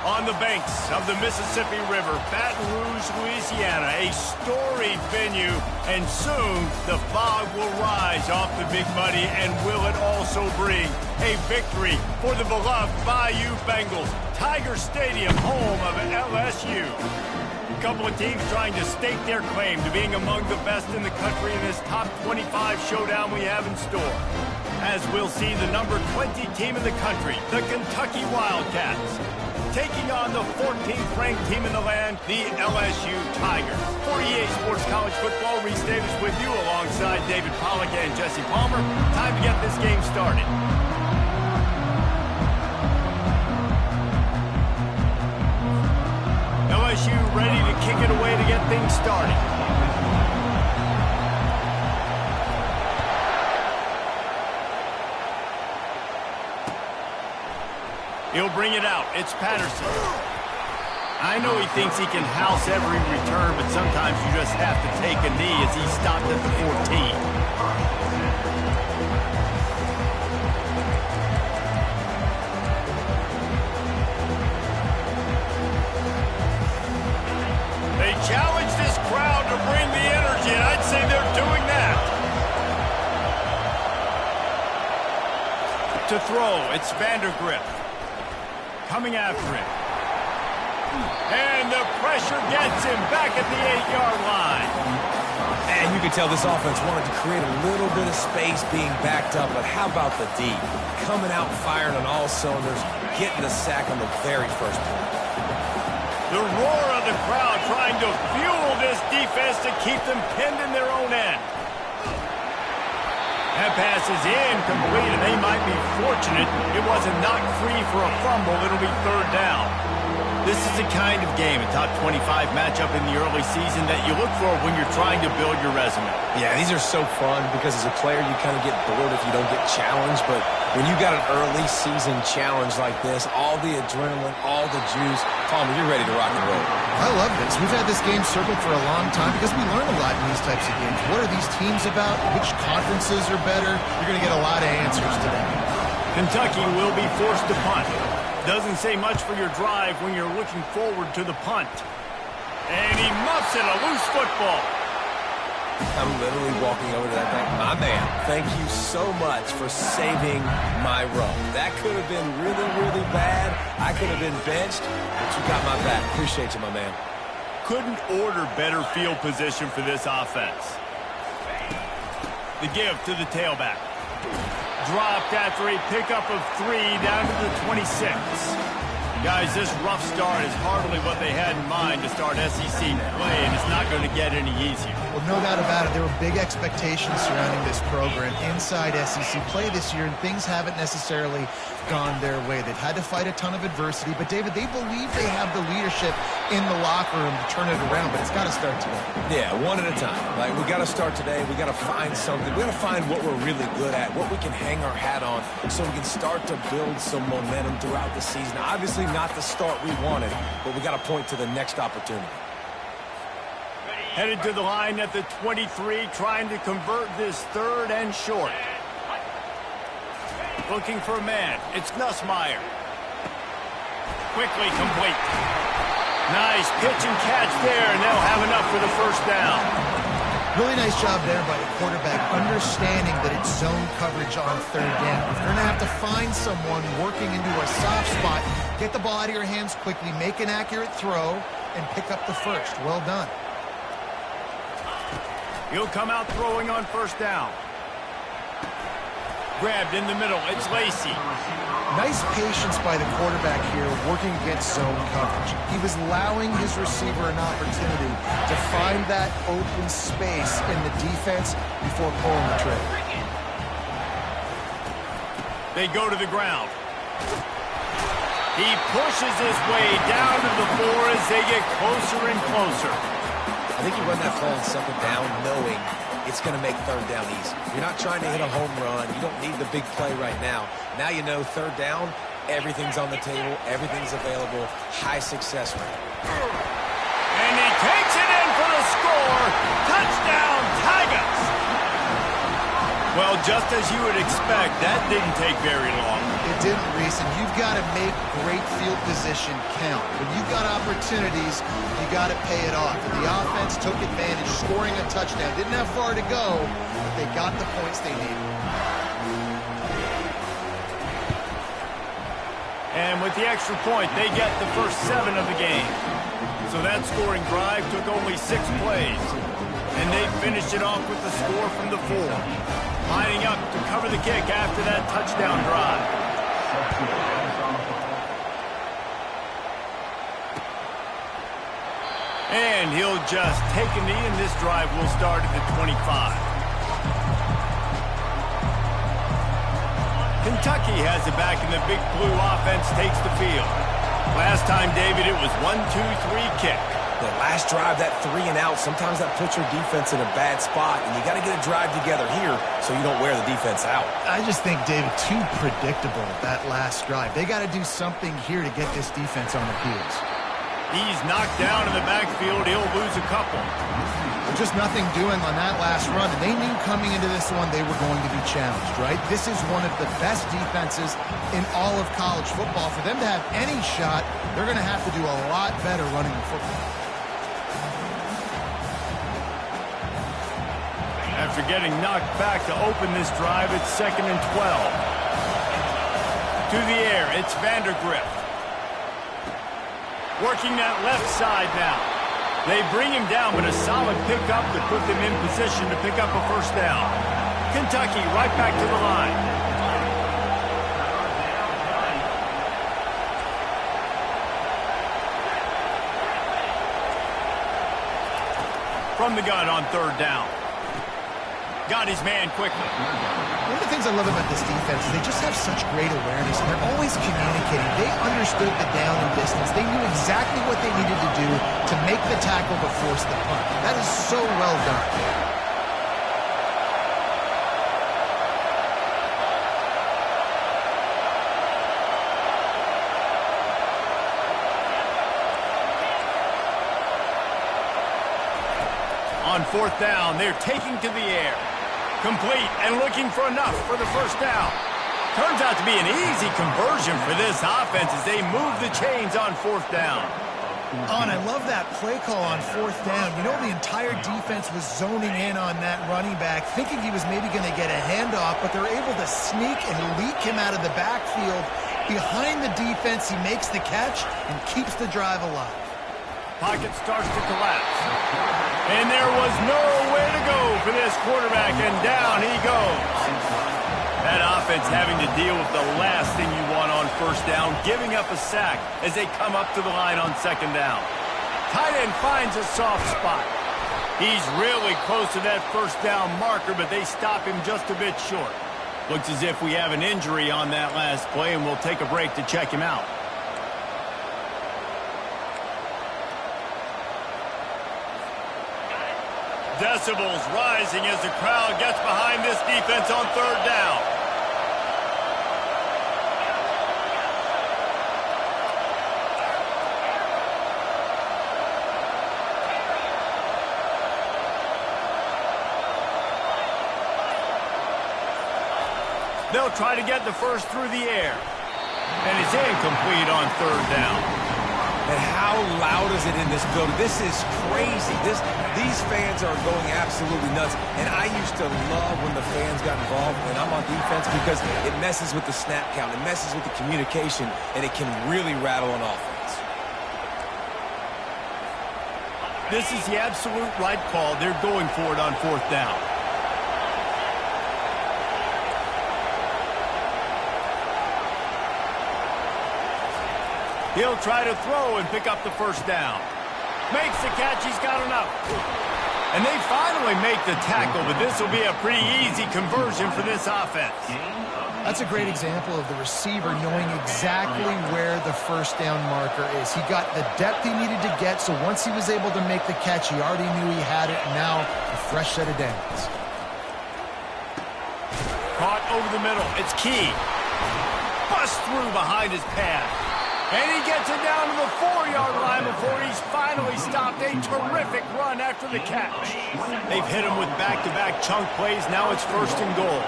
On the banks of the Mississippi River, Baton Rouge, Louisiana, a storied venue, and soon the fog will rise off the Big Muddy, and will it also bring a victory for the beloved Bayou Bengals. Tiger Stadium, home of LSU. A couple of teams trying to stake their claim to being among the best in the country in this top 25 showdown we have in store. As we'll see the number 20 team in the country, the Kentucky Wildcats, taking on the 14th ranked team in the land, the LSU Tigers. For EA Sports College Football, Reese Davis with you alongside David Pollack and Jesse Palmer. Time to get this game started. LSU ready to kick it away to get things started. He'll bring it out. It's Patterson. I know he thinks he can house every return, but sometimes you just have to take a knee as he stopped at the 14. They challenge this crowd to bring the energy, and I'd say they're doing that. To throw, it's Vandergrift. Coming after him. And the pressure gets him back at the 8-yard line. And you can tell this offense wanted to create a little bit of space being backed up, but how about the D? Coming out firing on all cylinders, getting the sack on the very first play. The roar of the crowd trying to fuel this defense to keep them pinned in their own end. That pass is incomplete, and they might be fortunate it wasn't knocked free for a fumble. It'll be third down. This is the kind of game, a top 25 matchup in the early season, that you look for when you're trying to build your resume. Yeah, these are so fun because as a player, you kind of get bored if you don't get challenged. But when you got an early season challenge like this, all the adrenaline, all the juice, Palmer, you're ready to rock and roll. I love this. We've had this game circled for a long time because we learn a lot in these types of games. What are these teams about? Which conferences are better? You're going to get a lot of answers today. Kentucky will be forced to punt. Doesn't say much for your drive when you're looking forward to the punt. And he muffs it, a loose football. I'm literally walking over to that thing. My man, thank you so much for saving my run. That could have been really, really bad. I could have been benched, but you got my back. Appreciate you, my man. Couldn't order better field position for this offense. The give to the tailback. Dropped after a pickup of 3 down to the 26. Guys, this rough start is hardly what they had in mind to start SEC play, and it's not going to get any easier. Well, no doubt about it. There were big expectations surrounding this program inside SEC play this year, and things haven't necessarily gone their way. They've had to fight a ton of adversity, but, David, they believe they have the leadership in the locker room to turn it around, but it's got to start today. Yeah, one at a time. Like, we got to start today. We got to find something. We got to find what we're really good at, what we can hang our hat on, so we can start to build some momentum throughout the season. Obviously, not the start we wanted, but we got to point to the next opportunity. Headed to the line at the 23, trying to convert this third and short. Looking for a man. It's Nussmeier. Quickly complete. Nice pitch and catch there, and they'll have enough for the first down. Really nice job there by the quarterback, understanding that it's zone coverage on third down. If you're going to have to find someone working into a soft spot, get the ball out of your hands quickly, make an accurate throw, and pick up the first. Well done. He'll come out throwing on first down. Grabbed in the middle. It's Lacey. Nice patience by the quarterback here working against zone coverage. He was allowing his receiver an opportunity to find that open space in the defense before pulling the trigger. They go to the ground. He pushes his way down to the floor as they get closer and closer. I think you run that play on second down knowing it's going to make third down easy. You're not trying to hit a home run. You don't need the big play right now. Now you know third down, everything's on the table, everything's available, high success rate. And he takes it in for the score. Touchdown, Tigers! Well, just as you would expect, that didn't take very long. It you didn't, Reese, and you've got to make great field position count. When you've got opportunities, you got to pay it off. And the offense took advantage, scoring a touchdown. Didn't have far to go, but they got the points they needed. And with the extra point, they get the first 7 of the game. So that scoring drive took only 6 plays. And they finished it off with the score from the 4. Lining up to cover the kick after that touchdown drive. And he'll just take a knee, and this drive will start at the 25. Kentucky has it back, and the Big Blue offense takes the field. Last time, David, it was 1-2-3 kick. The last drive, that 3-and-out, sometimes that puts your defense in a bad spot, and you got to get a drive together here so you don't wear the defense out. I just think, David, too predictable, that last drive. They got to do something here to get this defense on their heels. He's knocked down in the backfield. He'll lose a couple. Just nothing doing on that last run, and they knew coming into this one they were going to be challenged, right? This is one of the best defenses in all of college football. For them to have any shot, they're going to have to do a lot better running the football. After getting knocked back to open this drive, it's 2nd and 12. To the air, it's Vandergrift. Working that left side now. They bring him down, but a solid pickup to put them in position to pick up a first down. Kentucky right back to the line. From the gun on 3rd down. Got his man quickly. One of the things I love about this defense is they just have such great awareness, and they're always communicating. They understood the down and distance. They knew exactly what they needed to do to make the tackle to force the punt. That is so well done. On 4th down, they're taking to the air. Complete and looking for enough for the first down. Turns out to be an easy conversion for this offense as they move the chains on 4th down. Oh, and I love that play call on 4th down. You know, the entire defense was zoning in on that running back, thinking he was maybe going to get a handoff, but they're able to sneak and leak him out of the backfield. Behind the defense, he makes the catch and keeps the drive alive. Pocket starts to collapse. And there was nowhere to go for this quarterback, and down he goes. That offense having to deal with the last thing you want on 1st down, giving up a sack as they come up to the line on 2nd down. Tight end finds a soft spot. He's really close to that 1st down marker, but they stop him just a bit short. Looks as if we have an injury on that last play, and we'll take a break to check him out. Decibels rising as the crowd gets behind this defense on 3rd down. They'll try to get the first through the air. And it's incomplete on 3rd down. And how loud is it in this building? This is crazy. These fans are going absolutely nuts. And I used to love when the fans got involved when I'm on defense because it messes with the snap count. It messes with the communication, and it can really rattle an offense. This is the absolute right call. They're going for it on 4th down. He'll try to throw and pick up the first down. Makes the catch. He's got enough. And they finally make the tackle, but this will be a pretty easy conversion for this offense. That's a great example of the receiver knowing exactly where the 1st down marker is. He got the depth he needed to get, so once he was able to make the catch, he already knew he had it. Now, a fresh set of downs. Caught over the middle. It's Key. Bust through behind his pad. And he gets it down to the 4-yard line before he's finally stopped. A terrific run after the catch. They've hit him with back-to-back chunk plays. Now it's 1st and goal.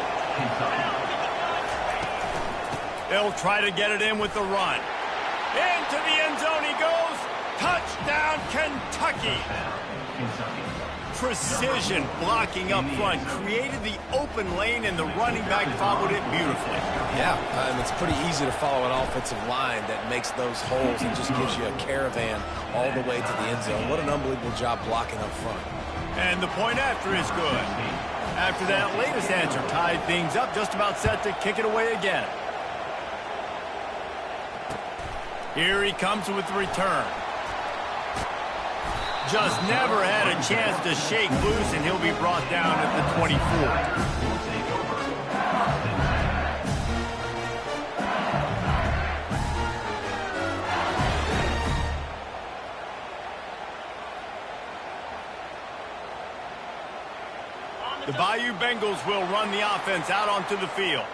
He'll try to get it in with the run. Into the end zone he goes. Touchdown, Kentucky. Precision blocking up front created the open lane, and the running back followed it beautifully. Yeah, it's pretty easy to follow an offensive line that makes those holes and just gives you a caravan all the way to the end zone. What an unbelievable job blocking up front. And the point after is good. After that latest answer tied things up, just about set to kick it away again. Here he comes with the return. Just never had a chance to shake loose, and he'll be brought down at the 24. The Bayou Bengals will run the offense out onto the field.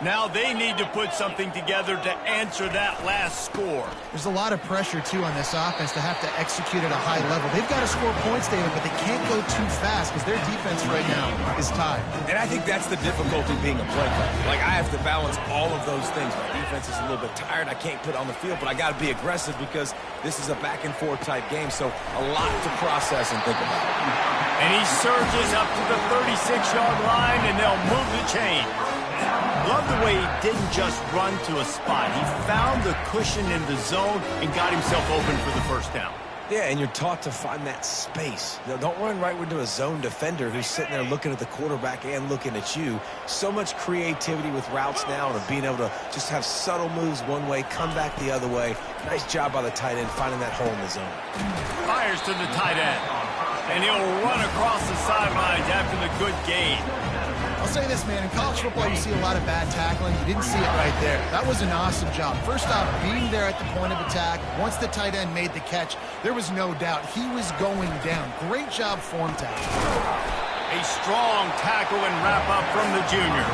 Now they need to put something together to answer that last score. There's a lot of pressure, too, on this offense to have to execute at a high level. They've got to score points, David, but they can't go too fast because their defense right now is tied. And I think that's the difficulty being a play caller. Like, I have to balance all of those things. My defense is a little bit tired. I can't put it on the field, but I got to be aggressive because this is a back-and-forth type game, so a lot to process and think about. And he surges up to the 36-yard line, and they'll move the chain. Love the way he didn't just run to a spot. He found the cushion in the zone and got himself open for the first down. Yeah, and you're taught to find that space. Don't run right into a zone defender who's sitting there looking at the quarterback and looking at you. So much creativity with routes now and being able to just have subtle moves one way, come back the other way. Nice job by the tight end finding that hole in the zone. Fires to the tight end. And he'll run across the sidelines after the good gain. I'll say this, man. In college football, you see a lot of bad tackling. You didn't see it right there. That was an awesome job. First off, being there at the point of attack. Once the tight end made the catch, there was no doubt he was going down. Great job form tackle. A strong tackle and wrap-up from the junior.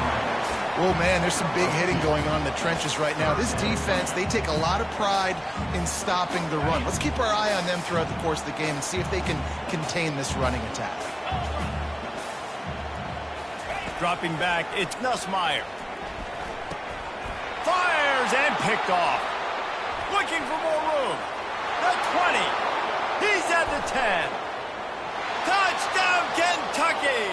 Oh, man, there's some big hitting going on in the trenches right now. This defense, they take a lot of pride in stopping the run. Let's keep our eye on them throughout the course of the game and see if they can contain this running attack. Dropping back, it's Nussmeier. Fires and picked off. Looking for more room. The 20. He's at the 10. Touchdown, Kentucky!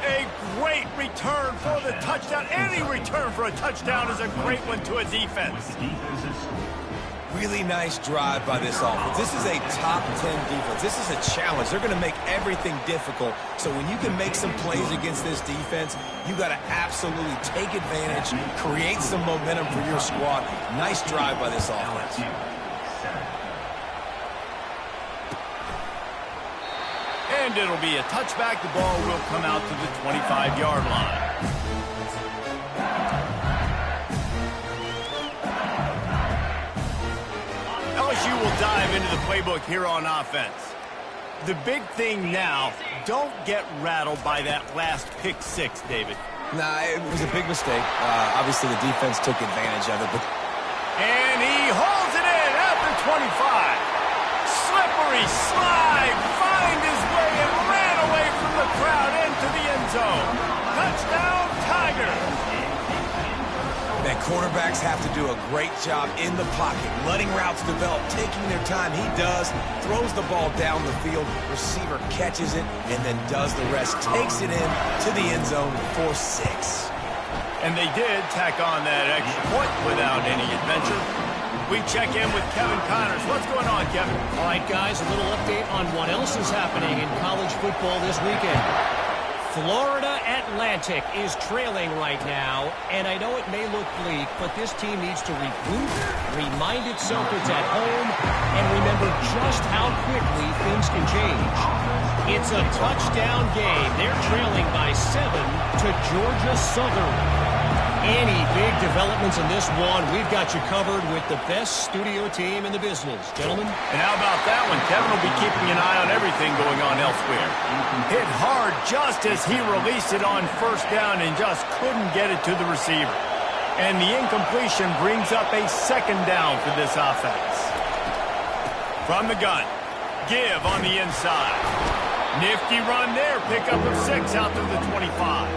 A great return for the touchdown. Any return for a touchdown is a great one to a defense. Really nice drive by this offense. This is a top 10 defense. This is a challenge. They're going to make everything difficult. So when you can make some plays against this defense, you got to absolutely take advantage, create some momentum for your squad. Nice drive by this offense. And it'll be a touchback. The ball will come out to the 25-yard line. LSU will dive into the playbook here on offense. The big thing now, don't get rattled by that last pick six, David. Nah, it was a big mistake. Obviously, the defense took advantage of it. And he holds it in at the 25. Slippery slide, find his way and ran away from the crowd into the end zone. Touchdown, Tigers. Man, quarterbacks have to do a great job in the pocket, letting routes develop, taking their time. He does, throws the ball down the field, receiver catches it, and then does the rest, takes it in to the end zone for 6. And they did tack on that extra point without any adventure. We check in with Kevin Connors. What's going on, Kevin? All right, guys, a little update on what else is happening in college football this weekend. Florida Atlantic is trailing right now, and I know it may look bleak, but this team needs to regroup, remind itself it's at home, and remember just how quickly things can change. It's a touchdown game. They're trailing by 7 to Georgia Southern. Any big developments in this one, we've got you covered with the best studio team in the business. Gentlemen? And how about that one? Kevin will be keeping an eye on everything going on elsewhere. Hit hard just as he released it on first down and just couldn't get it to the receiver. And the incompletion brings up a second down for this offense. From the gun, Give on the inside. Nifty run there, pickup of 6 out to the 25.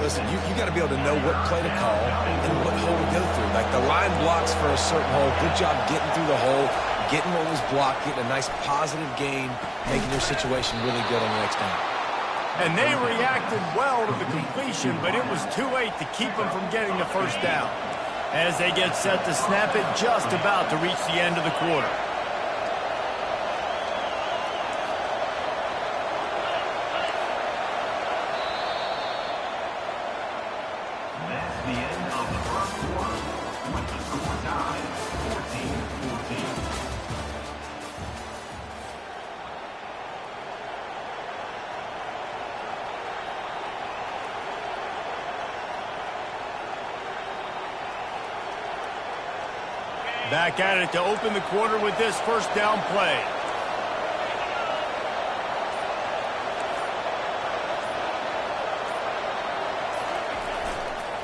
Listen, you got to be able to know what play to call and what hole to go through. Like the line blocks for a certain hole. Good job getting through the hole, getting what was blocked, getting a nice positive gain, making your situation really good on the next down. And they reacted well to the completion, but it was too late to keep them from getting the first down. As they get set to snap it, just about to reach the end of the quarter. Back at it to open the quarter with this first down play.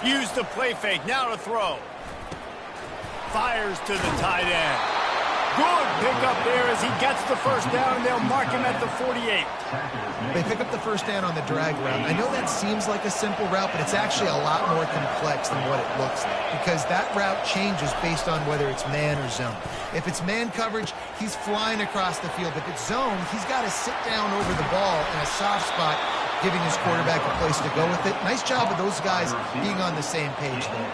Use the play fake, now to throw. Fires to the tight end. Good pickup there as he gets the first down, and they'll mark him at the 48. They pick up the first down on the drag route. I know that seems like a simple route, but it's actually a lot more complex than what it looks like, because that route changes based on whether it's man or zone. If it's man coverage, he's flying across the field. If it's zone, he's got to sit down over the ball in a soft spot, giving his quarterback a place to go with it. Nice job of those guys being on the same page there.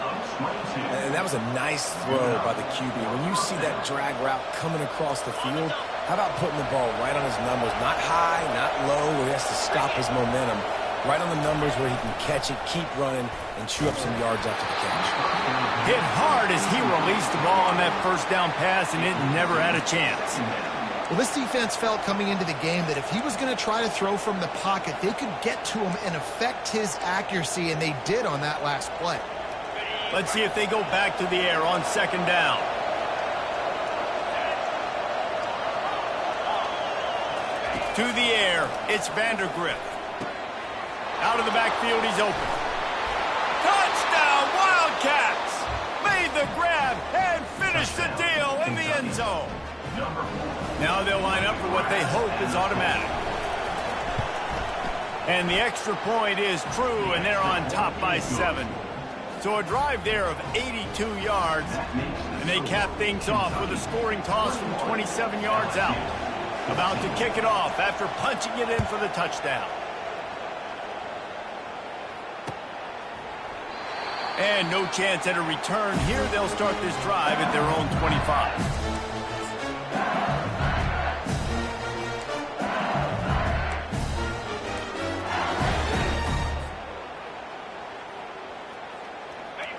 And that was a nice throw by the QB. When you see that drag route coming across the field, how about putting the ball right on his numbers? Not high, not low, where he has to stop his momentum. Right on the numbers where he can catch it, keep running, and chew up some yards after the catch. Hit hard as he released the ball on that first down pass, and it never had a chance. Well, this defense felt coming into the game that if he was going to try to throw from the pocket, they could get to him and affect his accuracy, and they did on that last play. Let's see if they go back to the air on second down. To the air, it's Vandergrift. Out of the backfield, he's open. Touchdown, Wildcats! Made the grab and finished the deal in the end zone. Now they'll line up for what they hope is automatic. And the extra point is true, and they're on top by 7. So a drive there of 82 yards, and they cap things off with a scoring toss from 27 yards out. About to kick it off after punching it in for the touchdown. And no chance at a return here. They'll start this drive at their own 25.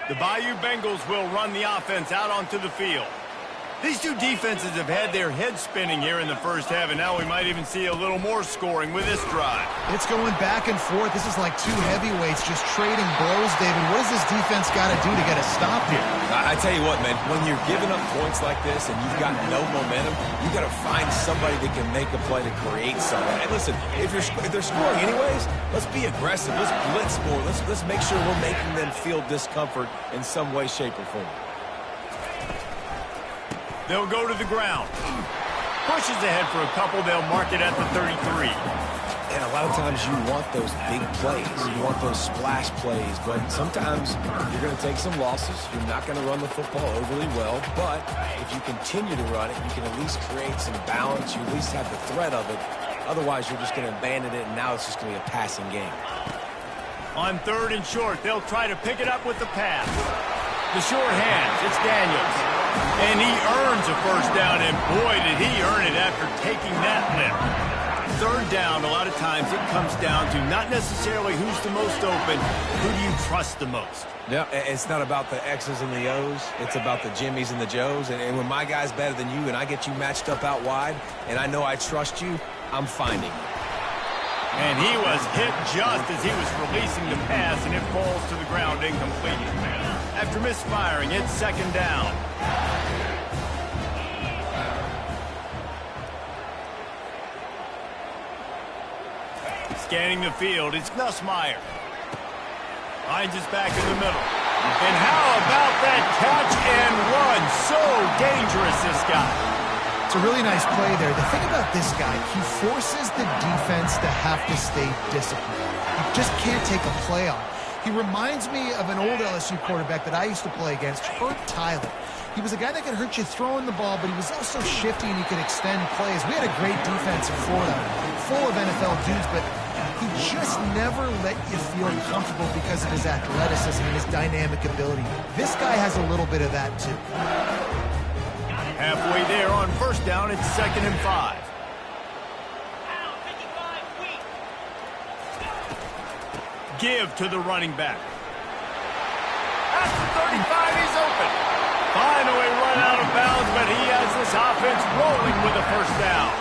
The Bayou Bengals will run the offense out onto the field. These two defenses have had their heads spinning here in the first half, and now we might even see a little more scoring with this drive. It's going back and forth. This is like two heavyweights just trading blows, David. What does this defense got to do to get a stop here? I tell you what, man, when you're giving up points like this and you've got no momentum, you got to find somebody that can make a play to create something. And listen, if they're scoring anyways, let's be aggressive. Let's blitz more. Let's make sure we're making them feel discomfort in some way, shape, or form. They'll go to the ground. Pushes ahead for a couple. They'll mark it at the 33. And a lot of times you want those big plays. You want those splash plays. But sometimes you're going to take some losses. You're not going to run the football overly well. But if you continue to run it, you can at least create some balance. You at least have the threat of it. Otherwise, you're just going to abandon it, and now it's just going to be a passing game. On third and short, they'll try to pick it up with the pass. The short hands, it's Daniels. And he earns a first down, and boy, did he earn it after taking that lift. Third down, a lot of times it comes down to not necessarily who's the most open, who do you trust the most? Yeah, it's not about the X's and the O's. It's about the Jimmies and the Joes. And when my guy's better than you and I get you matched up out wide, and I know I trust you, I'm finding. And he was hit just as he was releasing the pass, and it falls to the ground incomplete. After misfiring, it's second down. Scanning the field, it's Nussmeier. Finds his back in the middle. And how about that catch and run? So dangerous, this guy. It's a really nice play there. The thing about this guy, he forces the defense to have to stay disciplined. You just can't take a play on. He reminds me of an old LSU quarterback that I used to play against, Herb Tyler. He was a guy that could hurt you throwing the ball, but he was also shifty and he could extend plays. We had a great defense in Florida, full of NFL dudes, but he just never let you feel comfortable because of his athleticism and his dynamic ability. This guy has a little bit of that too. Halfway there on first down, it's 2nd and 5. Give to the running back. At the 35, he's open. Finally run out of bounds, but he has this offense rolling with a first down.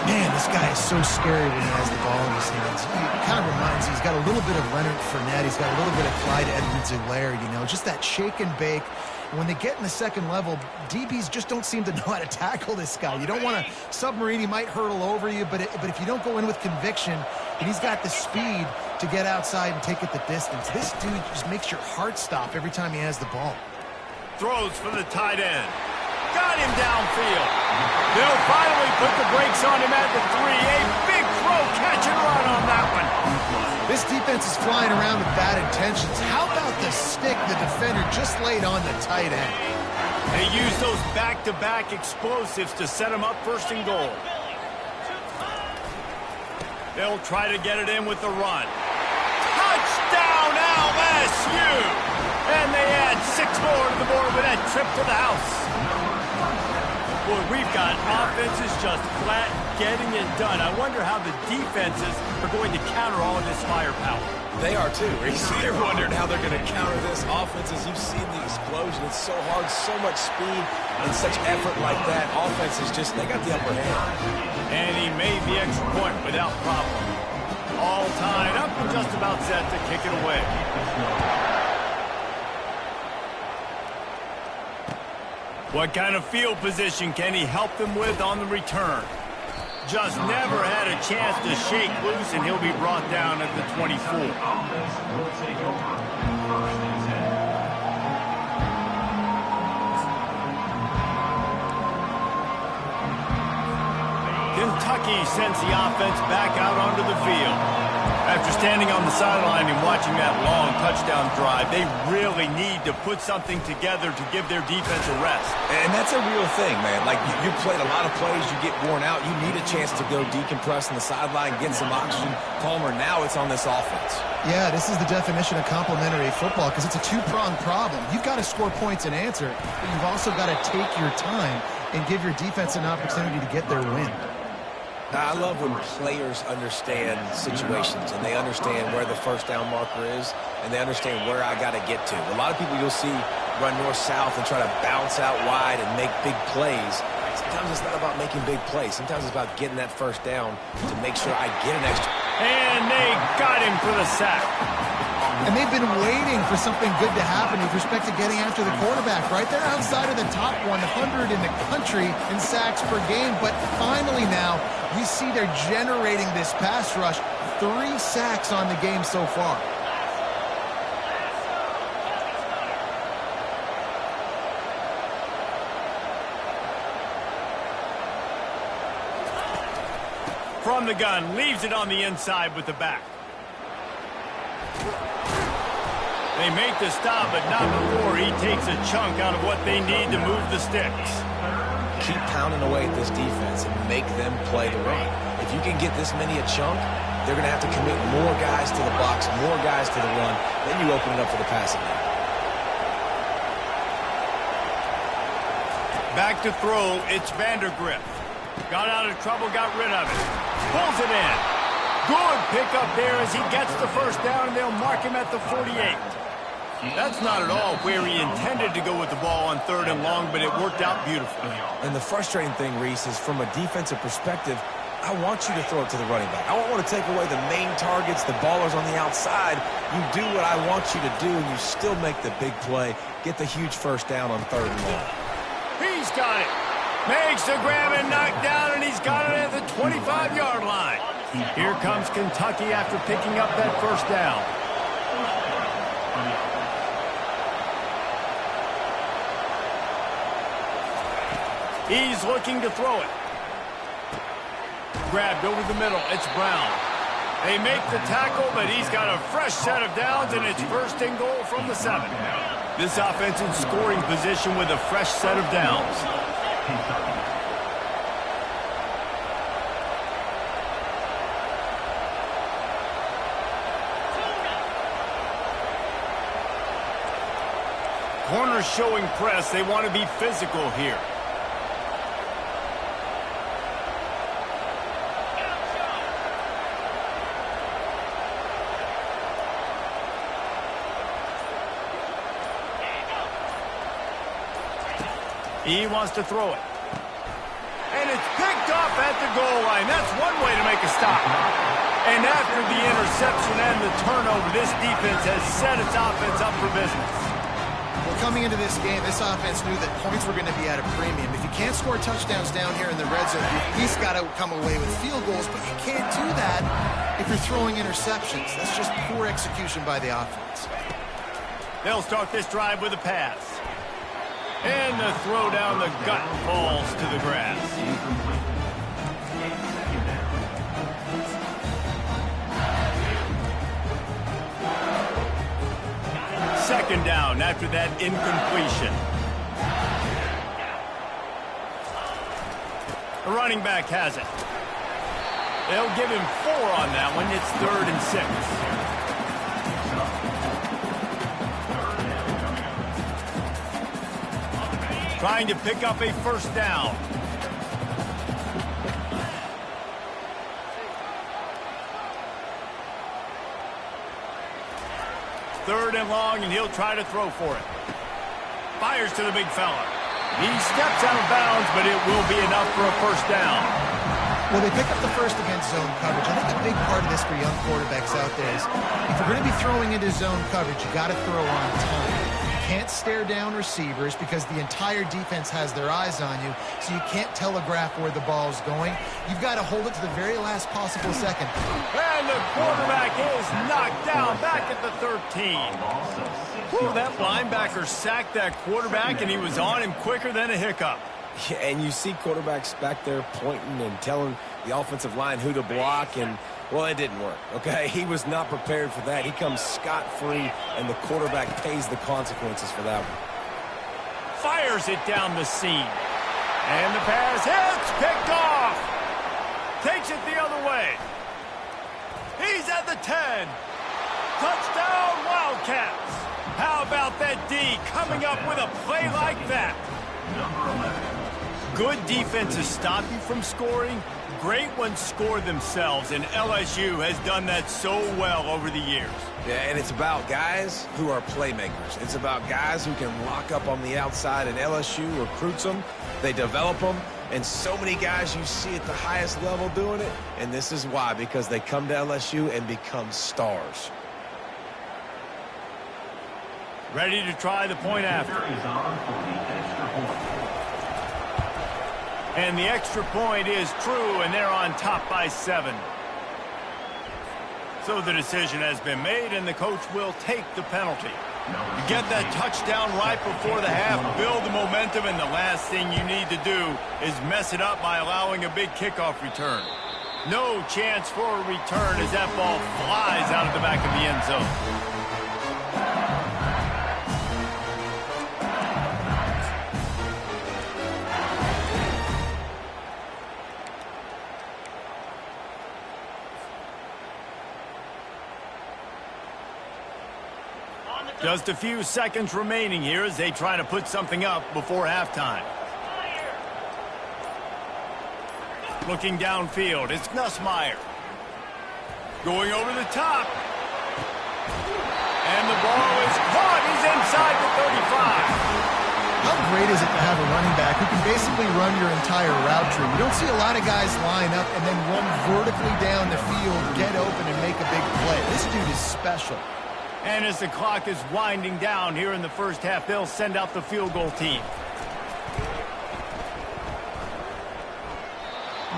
Man, this guy is so scary when he has the ball in his hands. He kind of reminds me, he's got a little bit of Leonard Fournette. He's got a little bit of Clyde Edwards-Helaire, you know, just that shake and bake. And when they get in the second level, DBs just don't seem to know how to tackle this guy. You don't want to submarine. He might hurtle over you, but if you don't go in with conviction, and he's got the speed to get outside and take it the distance, this dude just makes your heart stop every time he has the ball. Throws for the tight end. Got him downfield. They'll finally put the brakes on him at the 3. A big throw, catch and run on that one. This defense is flying around with bad intentions. How about the stick the defender just laid on the tight end? They use those back-to-back explosives to set him up 1st and goal. They'll try to get it in with the run. Touchdown, LSU! And they add 6 more to the board with that trip to the house. Boy, we've got offenses just flat getting it done. I wonder how the defenses are going to counter all of this firepower. They are too, Reese. They're wondering how they're going to counter this offense. As you've seen the explosion, it's so hard, so much speed, and such effort like that. Offense is just, they got the upper hand. And he made the extra point without problem. All tied up and just about set to kick it away. What kind of field position can he help them with on the return? Just never had a chance to shake loose, and he'll be brought down at the 24. Kentucky sends the offense back out onto the field. After standing on the sideline and watching that long touchdown drive, they really need to put something together to give their defense a rest. And that's a real thing, man. Like, you played a lot of plays, you get worn out, you need a chance to go decompress on the sideline, get some oxygen. Palmer, now it's on this offense. Yeah, this is the definition of complementary football because it's a two-pronged problem. You've got to score points and answer, but you've also got to take your time and give your defense an opportunity to get their win. I love when players understand situations and they understand where the first down marker is and they understand where I got to get to. A lot of people you'll see run north-south and try to bounce out wide and make big plays. Sometimes it's not about making big plays. Sometimes it's about getting that first down to make sure I get an extra. And they got him for the sack. And they've been waiting for something good to happen with respect to getting after the quarterback, right? They're outside of the top 100 in the country in sacks per game, but finally now we see they're generating this pass rush. 3 sacks on the game so far. From the gun, leaves it on the inside with the back. They make the stop, but not before he takes a chunk out of what they need to move the sticks. Keep pounding away at this defense and make them play the run. If you can get this many a chunk, they're going to have to commit more guys to the box, more guys to the run. Then you open it up for the passing game. Back to throw, it's Vandergrift. Got out of trouble, got rid of it. Pulls it in. Good pickup there as he gets the first down, and they'll mark him at the 48. That's not at all where he intended to go with the ball on 3rd and long, but it worked out beautifully. And the frustrating thing, Reese, is from a defensive perspective, I want you to throw it to the running back. I don't want to take away the main targets, the ballers on the outside. You do what I want you to do, and you still make the big play, get the huge first down on 3rd and long. He's got it. Makes the grab and knock down, and he's got it at the 25-yard line. Here comes Kentucky after picking up that first down. He's looking to throw it. Grabbed over the middle. It's Brown. They make the tackle, but he's got a fresh set of downs, and it's first and goal from the 7. This offense in scoring position with a fresh set of downs. Corners showing press. They want to be physical here. He wants to throw it. And it's picked off at the goal line. That's one way to make a stop. And after the interception and the turnover, this defense has set its offense up for business. Well, coming into this game, this offense knew that points were going to be at a premium. If you can't score touchdowns down here in the red zone, you at least got to come away with field goals, but you can't do that if you're throwing interceptions. That's just poor execution by the offense. They'll start this drive with a pass. And the throw down the gut falls to the grass. Second down after that incompletion. The running back has it. They'll give him 4 on that one. It's 3rd and 6. Trying to pick up a first down. Third and long, and he'll try to throw for it. Fires to the big fella. He steps out of bounds, but it will be enough for a first down. Well, they pick up the first against zone coverage. I think a big part of this for young quarterbacks out there is if you're going to be throwing into zone coverage, you got to throw on time. Can't stare down receivers because the entire defense has their eyes on you, so you can't telegraph where the ball's going. You've got to hold it to the very last possible second. And the quarterback is knocked down back at the 13. Whew, that linebacker sacked that quarterback, and he was on him quicker than a hiccup. Yeah, and you see quarterbacks back there pointing and telling the offensive line who to block, and, well, it didn't work, okay? He was not prepared for that. He comes scot-free, and the quarterback pays the consequences for that one. Fires it down the seam. And the pass hits, picked off. Takes it the other way. He's at the 10. Touchdown, Wildcats. How about that D coming up with a play like that? Good defenses stop you from scoring. Great ones score themselves, and LSU has done that so well over the years. Yeah, and it's about guys who are playmakers. It's about guys who can lock up on the outside, and LSU recruits them. They develop them, and so many guys you see at the highest level doing it, and this is why, because they come to LSU and become stars. Ready to try the point after. And the extra point is true, and they're on top by 7. So the decision has been made, and the coach will take the penalty. You get that touchdown right before the half, build the momentum, and the last thing you need to do is mess it up by allowing a big kickoff return. No chance for a return as that ball flies out of the back of the end zone. Just a few seconds remaining here as they try to put something up before halftime. Looking downfield, it's Nussmeier. Going over the top. And the ball is caught. He's inside the 35. How great is it to have a running back who can basically run your entire route tree? You don't see a lot of guys line up and then run vertically down the field, get open, and make a big play. This dude is special. And as the clock is winding down here in the first half, they'll send out the field goal team.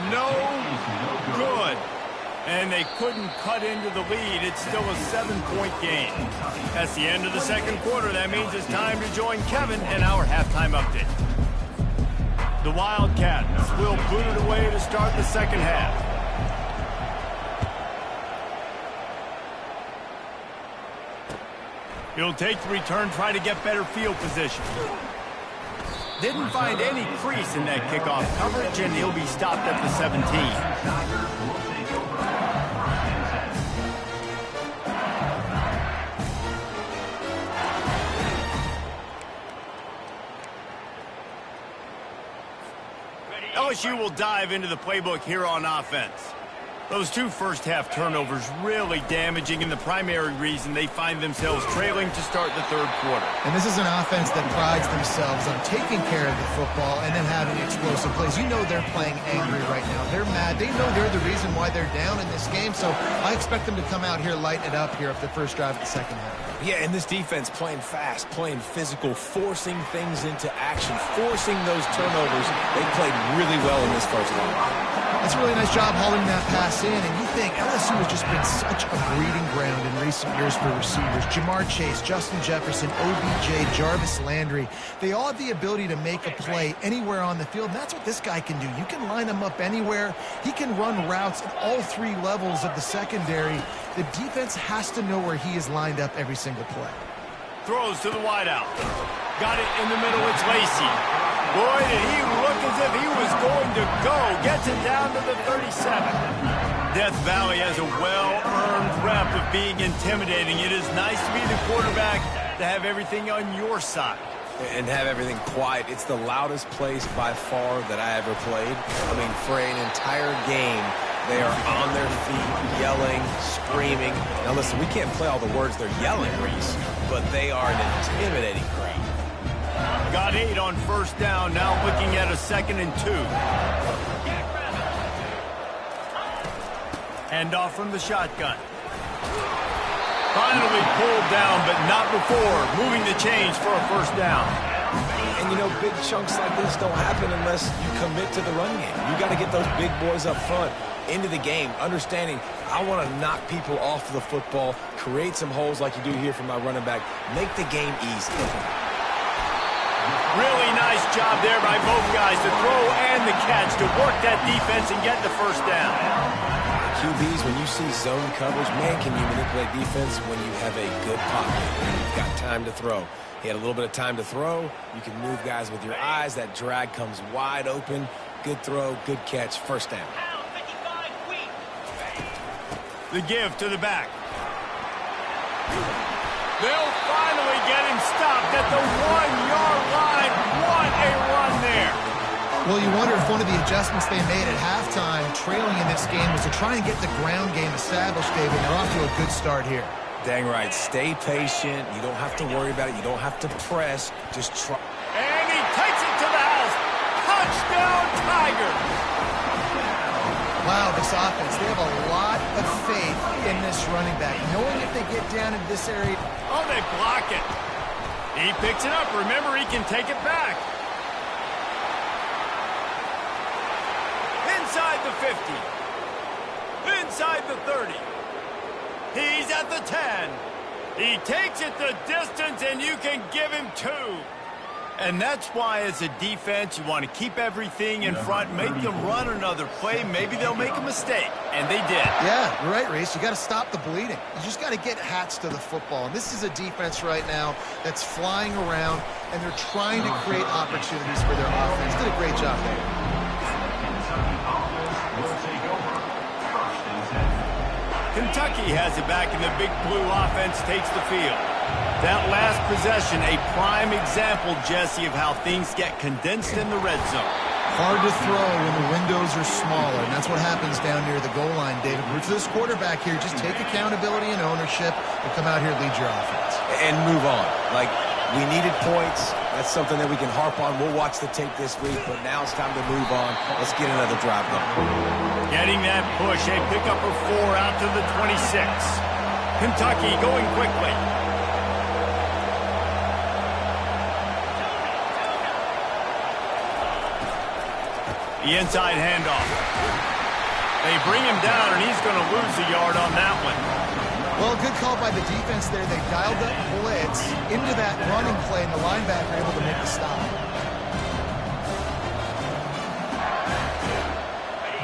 No good. And they couldn't cut into the lead. It's still a 7-point game. That's the end of the second quarter. That means it's time to join Kevin and our halftime update. The Wildcats will put it away to start the second half. He'll take the return, try to get better field position. Didn't find any crease in that kickoff coverage, and he'll be stopped at the 17. LSU will dive into the playbook here on offense. Those two first-half turnovers really damaging, and the primary reason they find themselves trailing to start the third quarter. And this is an offense that prides themselves on taking care of the football and then having explosive plays. You know they're playing angry right now. They're mad. They know they're the reason why they're down in this game, so I expect them to come out here, lighten it up here at the first drive of the second half. Yeah, and this defense playing fast, playing physical, forcing things into action, forcing those turnovers. They played really well in this first half. That's a really nice job hauling that pass in, and you think LSU has just been such a breeding ground in recent years for receivers. Jamar Chase, Justin Jefferson, OBJ, Jarvis Landry. They all have the ability to make a play anywhere on the field, and that's what this guy can do. You can line him up anywhere. He can run routes at all three levels of the secondary. The defense has to know where he is lined up every single play. Throws to the wideout. Got it in the middle. It's Lacy. Boy, did he look as if he was going to go. Gets it down to the 37. Death Valley has a well-earned rep of being intimidating. It is nice to be the quarterback, to have everything on your side. And have everything quiet. It's the loudest place by far that I ever played. I mean, for an entire game, they are on their feet, yelling, screaming. Now listen, we can't play all the words they're yelling, Reese, but they are an intimidating crowd. Got 8 on first down, now looking at a 2nd and 2. Hand off from the shotgun. Finally pulled down, but not before moving the chains for a first down. And you know, big chunks like this don't happen unless you commit to the run game. You got to get those big boys up front into the game, understanding I want to knock people off the football, create some holes like you do here for my running back, make the game easy. Really nice job there by both guys, the throw and the catch, to work that defense and get the first down. QBs, when you see zone coverage, man, can you manipulate defense when you have a good pocket, when you've got time to throw. He had a little bit of time to throw. You can move guys with your eyes. That drag comes wide open. Good throw, good catch, first down. The give to the back. They'll finally get him stopped at the 1-yard line. What a run there. Well, you wonder if one of the adjustments they made at halftime, trailing in this game, was to try and get the ground game established, David. They're off to a good start here. Dang right. Stay patient. You don't have to worry about it. You don't have to press. Just try. And he takes it to the house. Touchdown, Tigers. Wow, this offense, they have a lot of faith in this running back, knowing if they get down in this area. Oh, they block it. He picks it up. Remember, he can take it back. Inside the 50. Inside the 30. He's at the 10. He takes it the distance, and you can give him 2. And that's why, as a defense, you want to keep everything in front, make them run another play. Maybe they'll make a mistake, and they did. Yeah, you're right, Reese. You got to stop the bleeding. You just got to get hats to the football. And this is a defense right now that's flying around, and they're trying to create opportunities for their offense. Did a great job there. Kentucky has it back, and the Big Blue offense takes the field. That last possession, a prime example, Jesse, of how things get condensed in the red zone. Hard to throw when the windows are smaller, and that's what happens down near the goal line, David. Root for this quarterback here. Just take accountability and ownership and come out here and lead your offense. And move on. Like, we needed points. That's something that we can harp on. We'll watch the tape this week, but now it's time to move on. Let's get another drive going. Getting that push, a pickup of 4 out to the 26. Kentucky going quickly. The inside handoff. They bring him down, and he's going to lose a yard on that one. Well, good call by the defense there. They dialed up blitz into that running play, and the linebacker able to make the stop.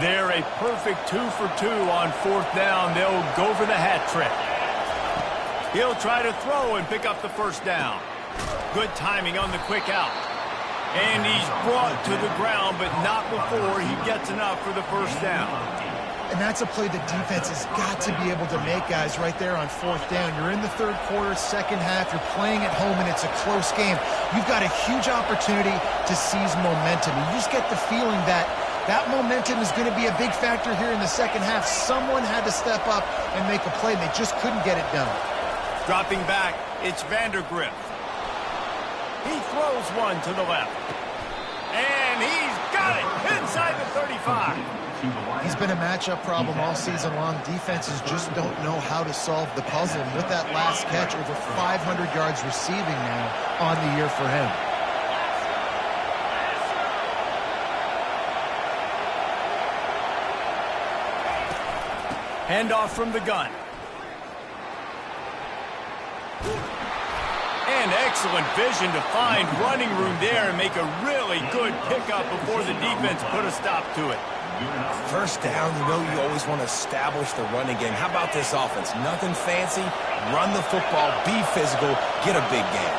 They're a perfect 2 for 2 on 4th down. They'll go for the hat trick. He'll try to throw and pick up the first down. Good timing on the quick out. And he's brought to the ground, but not before he gets enough for the first down. And that's a play the defense has got to be able to make, guys, right there on fourth down. You're in the third quarter, second half. You're playing at home, and it's a close game. You've got a huge opportunity to seize momentum. You just get the feeling that that momentum is going to be a big factor here in the second half. Someone had to step up and make a play, and they just couldn't get it done. Dropping back, it's Vandergrift. He throws one to the left. And he's got it inside the 35. He's been a matchup problem all season long. Defenses just don't know how to solve the puzzle. And with that last catch, over 500 yards receiving now on the year for him. Handoff from the gun. And excellent vision to find running room there and make a really good pickup before the defense put a stop to it. First down, you know you always want to establish the running game. How about this offense? Nothing fancy. Run the football, be physical, get a big gain.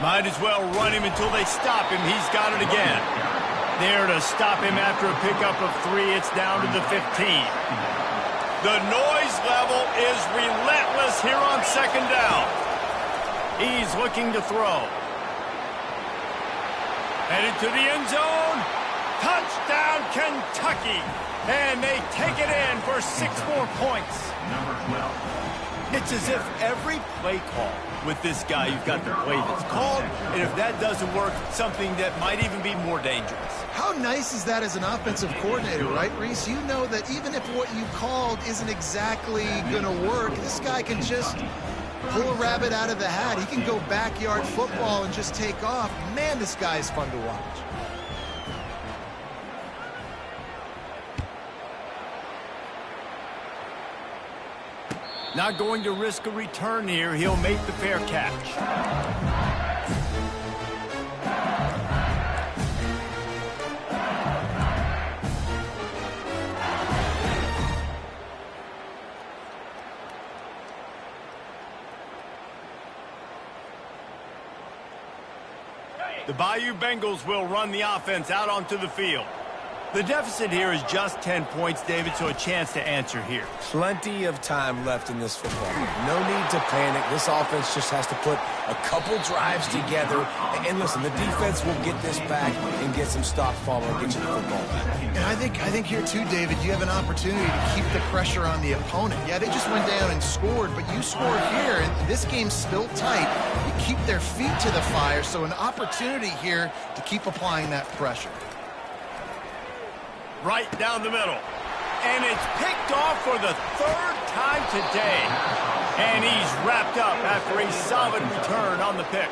Might as well run him until they stop him. He's got it again. There to stop him after a pickup of 3. It's down to the 15. The noise level is relentless here on second down. He's looking to throw. Headed to the end zone. Touchdown, Kentucky. And they take it in for 6 more points. It's as if every play call with this guy, you've got the play that's called, and if that doesn't work, something that might even be more dangerous. How nice is that as an offensive coordinator, right, Reese? You know that even if what you called isn't exactly going to work, this guy can just pull a rabbit out of the hat. He can go backyard football and just take off. Man, this guy is fun to watch. Not going to risk a return here. He'll make the fair catch. The Bayou Bengals will run the offense out onto the field. The deficit here is just 10 points, David, so a chance to answer here. Plenty of time left in this football game. No need to panic. This offense just has to put a couple drives together. And listen, the defense will get this back and get some stop follow and get you the football back. And I think here too, David, you have an opportunity to keep the pressure on the opponent. Yeah, they just went down and scored, but you score here, and this game's still tight. You keep their feet to the fire, so an opportunity here to keep applying that pressure. Right down the middle. And it's picked off for the 3rd time today. And he's wrapped up after a solid return on the pick.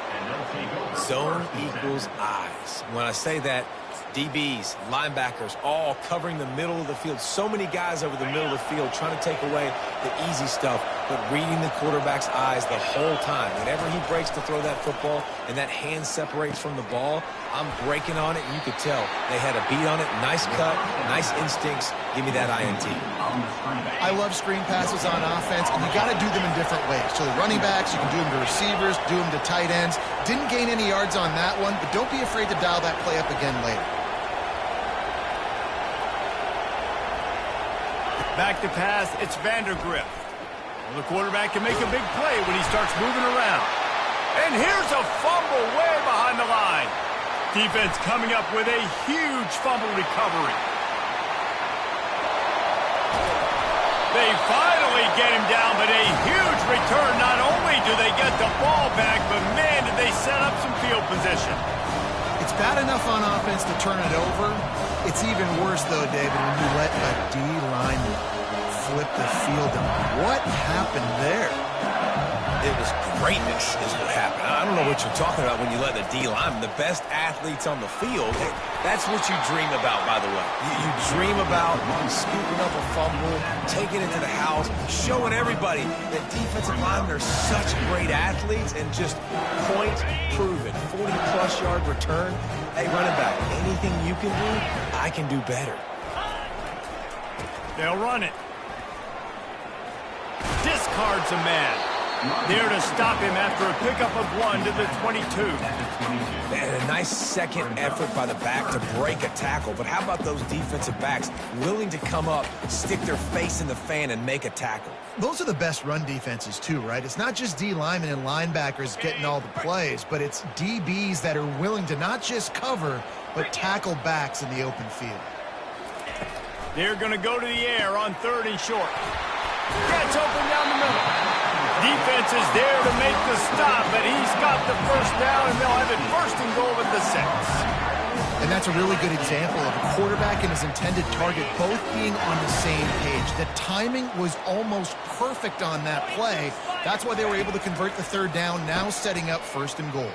Zone equals eyes. When I say that, DBs, linebackers, all covering the middle of the field. So many guys over the middle of the field trying to take away the easy stuff, but reading the quarterback's eyes the whole time. Whenever he breaks to throw that football and that hand separates from the ball, I'm breaking on it, and you could tell they had a beat on it. Nice cut, nice instincts. Give me that INT. I love screen passes on offense, and you got to do them in different ways. So the running backs, you can do them to receivers, do them to tight ends. Didn't gain any yards on that one, but don't be afraid to dial that play up again later. Back to pass, it's Vandergrift. Well, the quarterback can make a big play when he starts moving around. And here's a fumble way behind the line. Defense coming up with a huge fumble recovery. They finally get him down, but a huge return. Not only do they get the ball back, but man, did they set up some field position. It's bad enough on offense to turn it over. It's even worse, though, David, when you let a D-line flip the field. What happened there? It was greatness is what happened. I don't know what you're talking about when you let the D-line, the best athletes on the field. That's what you dream about, by the way. You dream about scooping up a fumble, taking it to the house, showing everybody that defensive linemen are such great athletes, and just point proven. 40-plus yard return. Hey, running back, anything you can do, I can do better. They'll run it. discards a man. There to stop him after a pickup of 1 to the 22. And a nice second effort by the back to break a tackle. But how about those defensive backs willing to come up, stick their face in the fan, and make a tackle? Those are the best run defenses too, right? It's not just D linemen and linebackers getting all the plays, but it's DBs that are willing to not just cover, but tackle backs in the open field. They're going to go to the air on 3rd and short. Gets open down the middle. Defense is there to make the stop, but he's got the first down, and they'll have it 1st and goal at the 6. And that's a really good example of a quarterback and his intended target both being on the same page. The timing was almost perfect on that play. That's why they were able to convert the 3rd down, now setting up 1st and goal.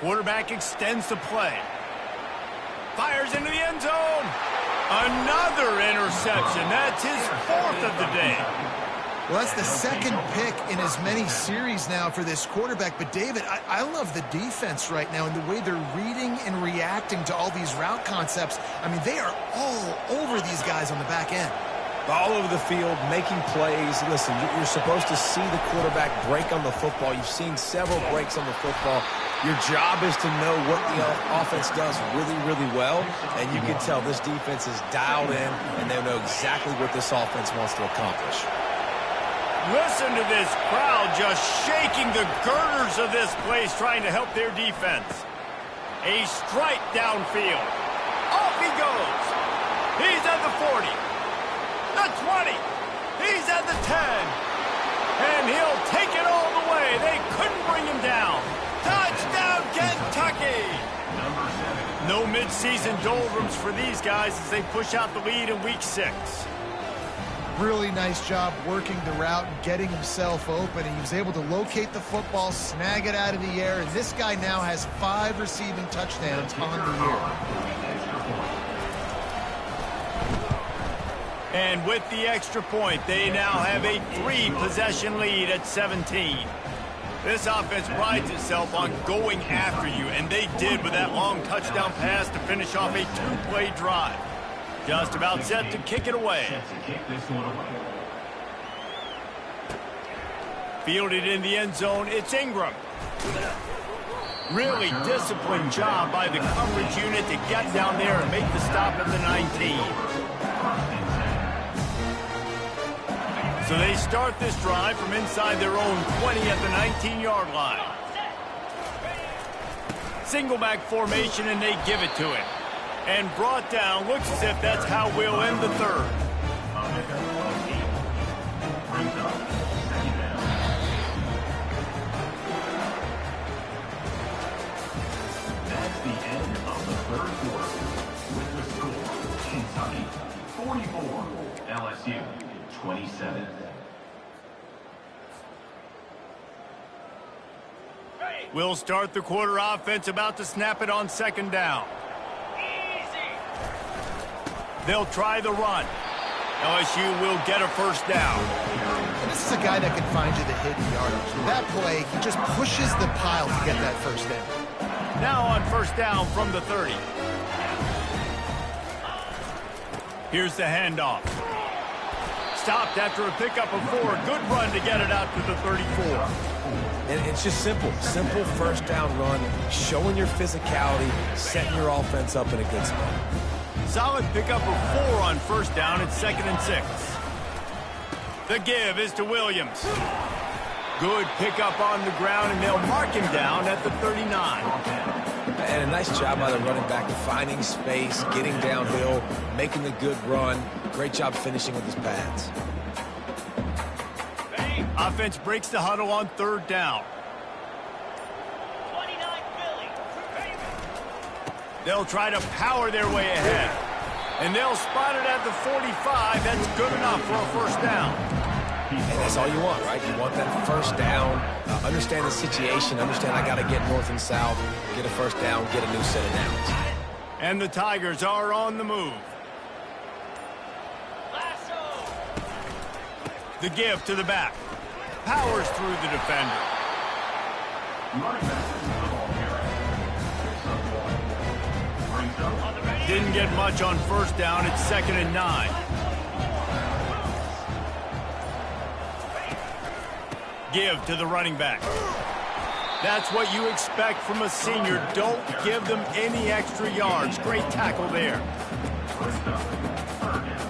Quarterback extends the play. Fires into the end zone. Another interception. That's his 4th of the day. Well, that's the 2nd pick in as many series now for this quarterback. But, David, I love the defense right now and the way they're reading and reacting to all these route concepts. I mean, they are all over these guys on the back end. All over the field, making plays. Listen, you're supposed to see the quarterback break on the football. You've seen several breaks on the football. Your job is to know what the offense does really, really well. And you can tell this defense is dialed in, and they know exactly what this offense wants to accomplish. Listen to this crowd just shaking the girders of this place, trying to help their defense. A strike downfield. Off he goes. He's at the 40. The 20. He's at the 10. And he'll take it all the way. They couldn't bring him down. Touchdown, Kentucky! No midseason doldrums for these guys as they push out the lead in Week 6. Really nice job working the route and getting himself open. And he was able to locate the football, snag it out of the air, and this guy now has 5 receiving touchdowns on the year. And with the extra point, they now have a 3-possession lead at 17. This offense prides itself on going after you, and they did with that long touchdown pass to finish off a 2-play drive. Just about set to kick it away. Fielded in the end zone, it's Ingram. Really disciplined job by the coverage unit to get down there and make the stop at the 19. So they start this drive from inside their own 20 at the 19-yard line. Single back formation, and they give it to him. And brought down, looks as if that's how we'll end the 3rd. That's the end of the 3rd quarter. With the score, Kentucky 44, LSU 27. We'll start the quarter offense, about to snap it on 2nd down. They'll try the run. LSU will get a 1st down. And this is a guy that can find you the hidden yardage. With that play, he just pushes the pile to get that 1st down. Now on 1st down from the 30. Here's the handoff. Stopped after a pickup of 4. Good run to get it out to the 34. And it's just simple. Simple 1st down run, showing your physicality, setting your offense up in a good spot. Solid pickup of 4 on 1st down. It's 2nd and 6. The give is to Williams. Good pickup on the ground, and they'll mark him down at the 39. And a nice job by the running back, finding space, getting downhill, making the good run. Great job finishing with his pads. Offense breaks the huddle on 3rd down. They'll try to power their way ahead. And they'll spot it at the 45. That's good enough for a 1st down. And that's all you want, right? You want that 1st down, understand the situation, understand I got to get north and south, get a 1st down, get a new set of downs. And the Tigers are on the move. The give to the back. Powers through the defender. Didn't get much on 1st down. It's 2nd and 9. Give to the running back. That's what you expect from a senior. Don't give them any extra yards. Great tackle there. First up, third down.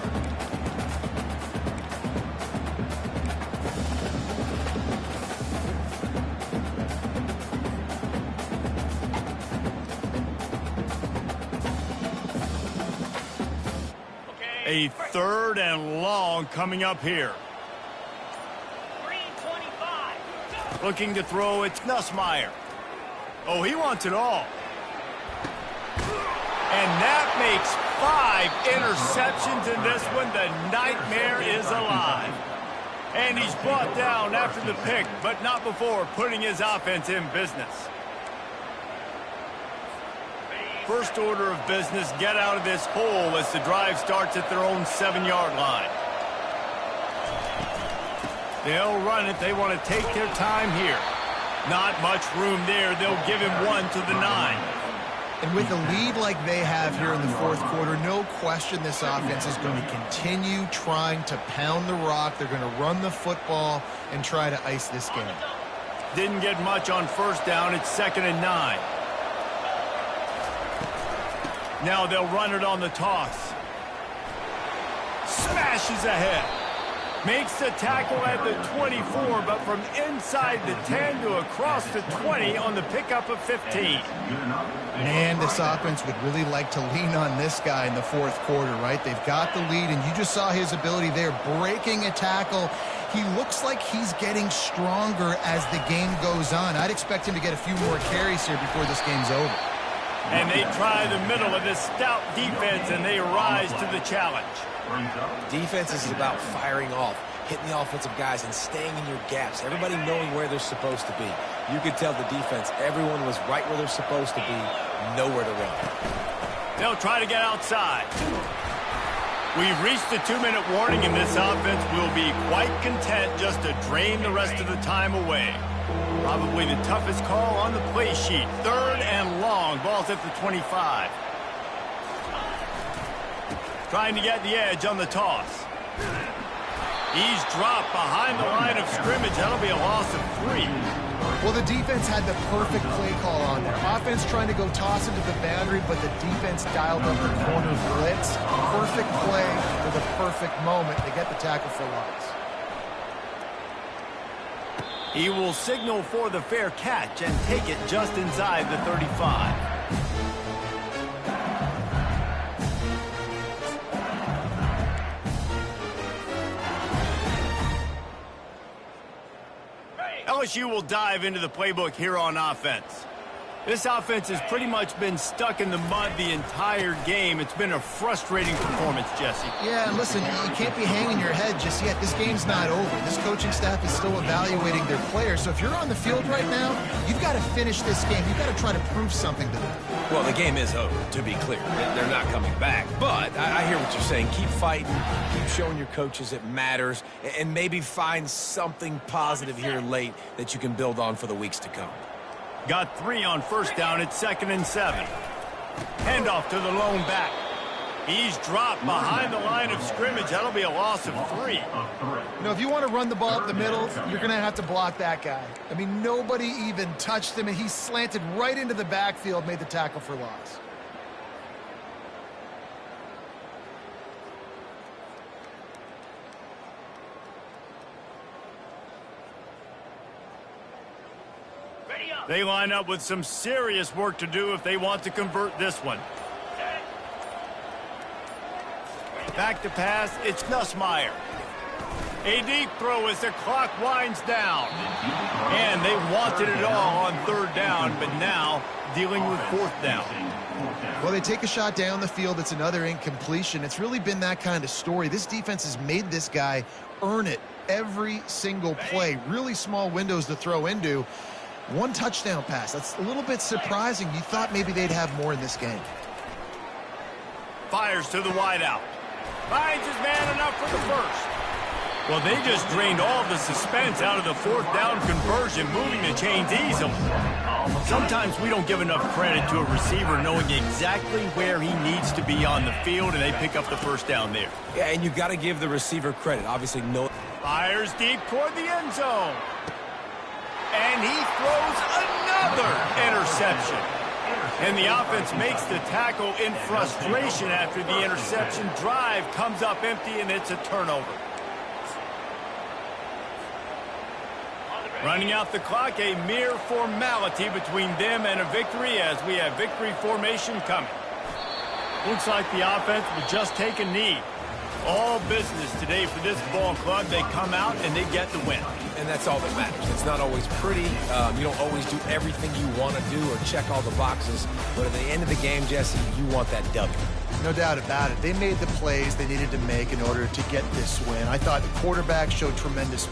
A 3rd and long coming up here. 3:25. Looking to throw, it's Nussmeier. Oh, he wants it all. And that makes 5 interceptions in this one. The nightmare is alive. And he's brought down after the pick, but not before putting his offense in business. First order of business, get out of this hole as the drive starts at their own 7-yard line. They'll run it. They want to take their time here. Not much room there. They'll give him 1 to the 9. And with a lead like they have here in the 4th quarter, no question this offense is going to continue trying to pound the rock. They're going to run the football and try to ice this game. Didn't get much on 1st down. It's 2nd and 9. Now they'll run it on the toss. Smashes ahead. Makes the tackle at the 24, but from inside the 10 to across the 20 on the pickup of 15. Man, this offense would really like to lean on this guy in the 4th quarter, right? They've got the lead, and you just saw his ability there, breaking a tackle. He looks like he's getting stronger as the game goes on. I'd expect him to get a few more carries here before this game's over. And they try the middle of this stout defense, and they rise to the challenge. Defense is about firing off, hitting the offensive guys, and staying in your gaps. Everybody knowing where they're supposed to be. You could tell the defense, everyone was right where they're supposed to be, nowhere to run. They'll try to get outside. We've reached the 2-minute warning, and this offense will be quite content just to drain the rest of the time away. Probably the toughest call on the play sheet. 3rd and long. Ball's at the 25. Trying to get the edge on the toss. He's dropped behind the line of scrimmage. That'll be a loss of 3. Well, the defense had the perfect play call on there. Offense trying to go toss into the boundary, but the defense dialed up the corner blitz. Perfect play for the perfect moment to get the tackle for loss. He will signal for the fair catch and take it just inside the 35. LSU will dive into the playbook here on offense. This offense has pretty much been stuck in the mud the entire game. It's been a frustrating performance, Jesse. Yeah, listen, you can't be hanging your head just yet. This game's not over. This coaching staff is still evaluating their players. So if you're on the field right now, you've got to finish this game. You've got to try to prove something to them. Well, the game is over, to be clear. They're not coming back. But I hear what you're saying. Keep fighting. Keep showing your coaches it matters. And maybe find something positive here late that you can build on for the weeks to come. Got 3 on 1st down. It's 2nd and 7. Handoff to the lone back. He's dropped behind the line of scrimmage. That'll be a loss of 3. You know, if you want to run the ball up the middle, you're going to have to block that guy. I mean, nobody even touched him, and he slanted right into the backfield, made the tackle for loss. They line up with some serious work to do if they want to convert this one. Back to pass, it's Nussmeier. A deep throw as the clock winds down. And they wanted it all on 3rd down, but now dealing with 4th down. Well, they take a shot down the field. It's another incompletion. It's really been that kind of story. This defense has made this guy earn it every single play. Really small windows to throw into. 1 touchdown pass. That's a little bit surprising. You thought maybe they'd have more in this game. Fires to the wideout. Finds his man enough for the 1st. Well, they just drained all the suspense out of the 4th down conversion, moving the chains easily. Sometimes we don't give enough credit to a receiver knowing exactly where he needs to be on the field, and they pick up the 1st down there. Yeah, and you got to give the receiver credit. Obviously, no. Fires deep toward the end zone. And he throws another interception. And the offense makes the tackle in frustration after the interception. Drive comes up empty, and it's a turnover. Running out the clock, a mere formality between them and a victory as we have victory formation coming. Looks like the offense will just take a knee. All business today for this ball club. They come out and they get the win. And that's all that matters. It's not always pretty. You don't always do everything you want to do or check all the boxes. But at the end of the game, Jesse, you want that W. No doubt about it. They made the plays they needed to make in order to get this win. I thought the quarterback showed tremendous